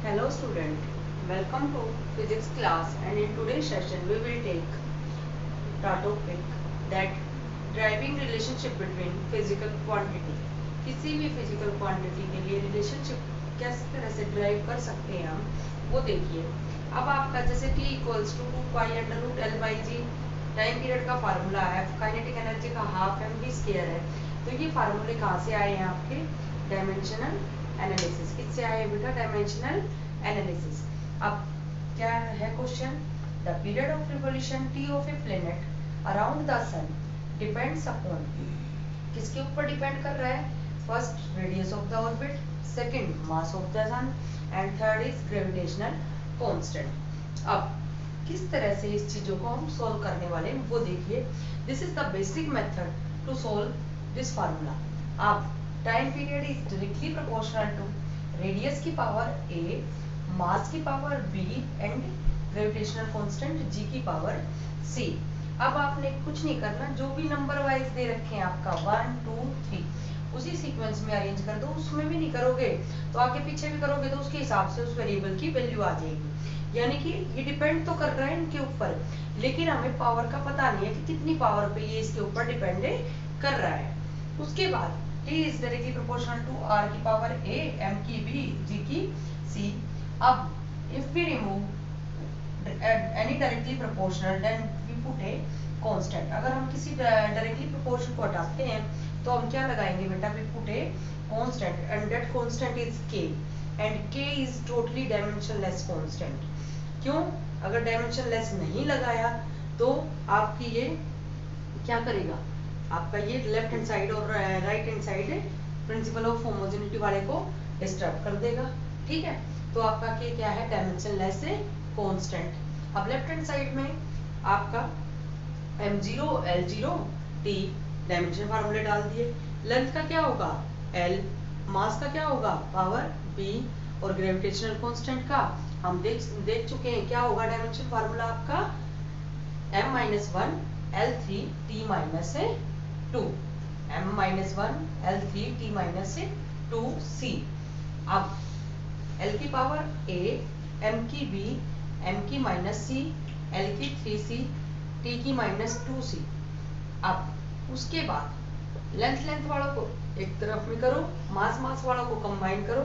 Hello student, welcome to physics class, and in today's session we will take the topic that driving relationship between physical quantity. किसी भी physical quantity के लिए relationship किस तरह से drive कर सकते हैं हम वो देखिए। अब आपका जैसे t equals to 2 pi under root L by G time period का फार्मूला है, काइनेटिक एनर्जी का हाफ mv स्क्वायर है। तो ये फार्मूले कहाँ से आए हैं आपके डायमेंशनल एनालिसिस। किससे आए हैं बेटा? Dimensional analysis. अब क्या है question? The period of revolution T of a planet around the sun depends upon, किसके ऊपर डिपेंड कर रहा है? First radius of the orbit, second mass of the sun and third is gravitational constant. अब किस तरह से इस चीजों को हम सॉल्व करने वाले हैं वो देखिए। This is the basic method to solve this formula. अब time period is directly proportional to radius की पावर a, मास की power b and gravitational constant g की पावर c। अब आपने कुछ नहीं करना, जो भी नंबर वाइज दे रखे हैं आपका 1 2 3 उसी सीक्वेंस में अरेंज कर दो। उसमें भी नहीं करोगे तो आगे पीछे भी करोगे तो उसके हिसाब से उस वेरिएबल की वैल्यू आ जाएगी। यानी कि ये डिपेंड तो कर रहा है इनके ऊपर, लेकिन हमें पावर का पता नहीं है कि कितनी पावर पे ये इसके ऊपर डिपेंड कर रहा है। उसके बाद t is directly proportional to r की पावर a, m की b, g की c। अब if we remove any directly proportional then we put a constant। अगर हम किसी directly proportional को हटाते हैं तो हम क्या लगाएंगे बेटा? we put a constant and that constant is k and k is totally dimensionless constant। क्यों? अगर dimensionless नहीं लगाया तो आपकी ये क्या करेगा? आपका ये लेफ्ट हैंड साइड और right hand side principle of homogeneity वाले को डिस्टर्ब कर देगा। ठीक है, तो आपका के क्या है? Dimensionless constant. अब लेफ्ट हैंड साइड में आपका m0 l0 t डायमेंशन फार्मूले डाल दिए। लेंथ का क्या होगा? l, मास का क्या होगा? पावर b और ग्रेविटेशनल कांस्टेंट का हम देख चुके हैं क्या होगा डायमेंशन फार्मूला आपका? m-1 l3 t minus 2, m-1 l3 t minus 2c। अब l की पावर a, m की b, m की माइनस c, l की 3c, t की माइनस 2c। अब उसके बाद लेंथ वालों को एक तरफ में करो, मास वालों को कंबाइन करो।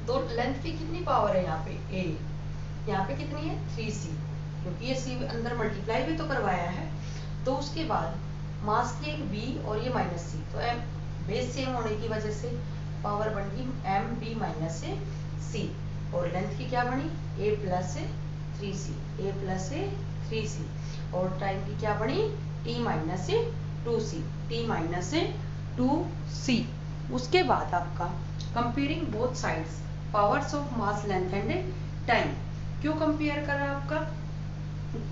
तो लेंथ की कितनी पावर है यहाँ पे? a, यहाँ पे कितनी है? 3c, क्योंकि ये c अंदर मल्टीप्लाई भी तो करवाया है। तो उसके बाद मास की एक b और ये माइनस c, तो m बेस सेम होने की वजह से पावर बन गई m b माइनस c और लेंथ की क्या बनी? a प्लस 3c और टाइम की क्या बनी? t minus 2c। उसके बाद आपका comparing both sides powers of mass length and time. क्यों कंपेयर करा आपका?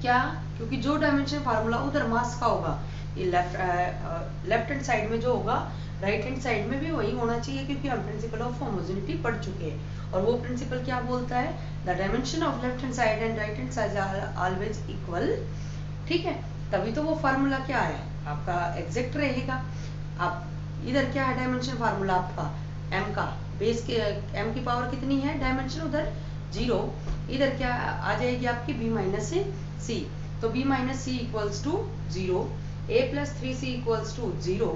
क्या? क्योंकि जो डायमेंशन फार्मूला उधर मास का होगा, ये लेफ्ट हैंड साइड में जो होगा राइट हैंड साइड में भी वही होना चाहिए, क्योंकि हम प्रिंसिपल ऑफ होमोजेनिटी पढ़ चुके हैं। और वो प्रिंसिपल क्या बोलता है? The dimension of left hand side and right hand side are always equal. ठीक है, तभी तो वो फार्मूला क्या है आपका? एग्जैक्ट रहेगा। अब इधर क्या है डायमेंशन फार्मूला आपका? m का बेस के m की पावर कितनी है? डायमेंशन उधर 0, इधर क्या आ जाएगी आपकी? b minus c। तो b minus c equals to 0, a plus 3c equals to 0।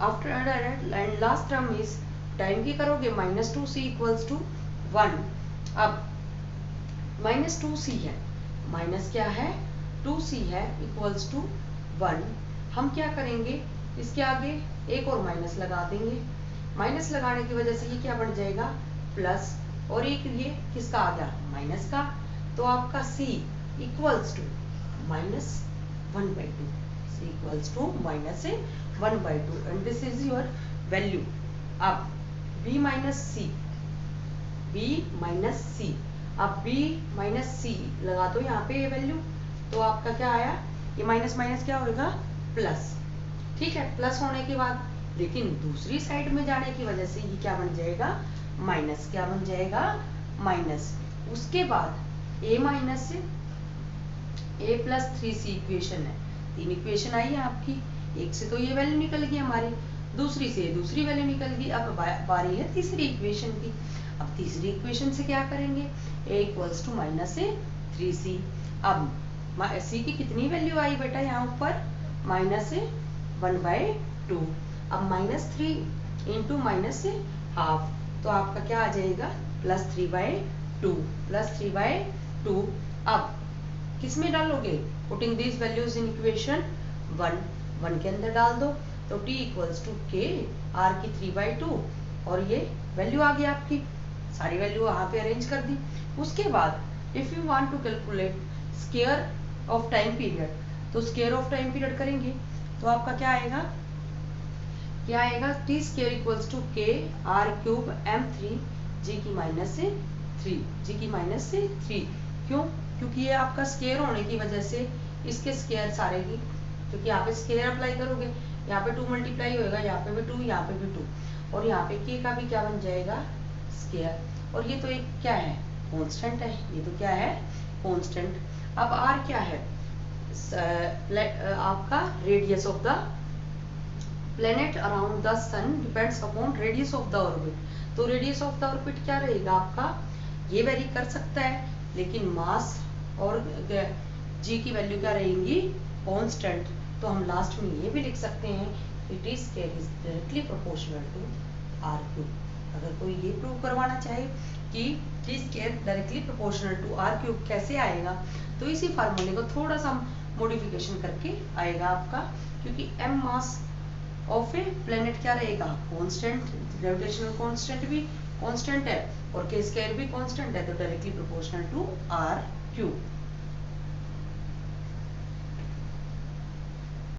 After that and last term is time की करोगे माइनस 2c इक्वल्स टू 1। अब माइनस 2c है, माइनस क्या है? 2c है इक्वल्स टू 1। हम क्या करेंगे? इसके आगे एक और माइनस लगा देंगे। माइनस लगाने की वजह से ये क्या बन जाएगा? प्लस, और एक ये किसका आ गया? माइनस का। तो आपका c equals to minus 1/2, c equals to minus 1/2 and this is your value. अब b माइनस c, अब b माइनस c लगा दो यहाँ पे ये वैल्यू, तो आपका क्या आया? ये माइनस माइनस क्या होगा? प्लस। ठीक है, प्लस होने के बाद लेकिन दूसरी साइड में जाने की वजह से ये क्या बन जाएगा? माइनस। क्या बन जाएगा? माइनस। उसके बाद a minus a plus 3c equation है, 3 इक्वेशन आई है आपकी। एक से तो ये वैल्यू निकल गई हमारी, दूसरी से दूसरी वैल्यू निकल गई। अब बारी है तीसरी इक्वेशन की। अब तीसरी इक्वेशन से क्या करेंगे, a equals to minus a 3c। अब c की कितनी वैल्यू आई बेटा यहाँ ऊपर, माइनस ए 1/2। अब -3 इंटू माइनस से हाफ, तो आपका क्या आ जाएगा, +3/2, +3/2। अब किस में डालोगे, putting this values in equation 1 के अंदर डाल दो, तो t इक्वल्स टू k, r की 3/2, और ये वैल्यू आ गई आपकी, सारी वैल्यू वहाँ पे अरेंज कर दी। उसके बाद if you want to calculate square of time period, तो स्क्वायर ऑफ टाइम पीरियड करेंगे, तो आपका क्या आएगा, T square equals to k r³ m3 g की माइनस से 3। क्यों, क्योंकि ये आपका स्क्वायर होने की वजह से इसके स्क्वायर सारे की, क्योंकि यहाँ पे स्क्वायर अप्लाई करोगे, यहाँ पे 2 मल्टीप्लाई होएगा, यहाँ पे भी 2, यहाँ पे भी 2, और यहाँ पे k का भी क्या बन जाएगा, स्क्वायर। और ये तो एक क्या है, कांस्टेंट है, ये तो क्या है, कांस्टेंट। अब r क्या है, आपका radius of the planet around the sun depends upon radius of the orbit. तो रेडियस ऑफ द ऑर्बिट क्या रहेगा आपका, ये वेरी कर सकता है, लेकिन मास और g की वैल्यू क्या रहेंगी, कांस्टेंट। तो हम लास्ट में ये भी लिख सकते हैं कि T square is directly proportional to r³। अगर कोई ये प्रूव करवाना चाहे कि T square directly proportional to r³ कैसे आएगा, तो इसी फार्मूले को थोड़ा सा मॉडिफिकेशन करके आएगा आपका, क्योंकि m mass of a planet क्या रहेगा, कांस्टेंट, ग्रेविटेशनल कांस्टेंट भी कांस्टेंट है और k स्क्वायर भी कांस्टेंट है, तो डायरेक्टली प्रोपोर्शनल टू r³।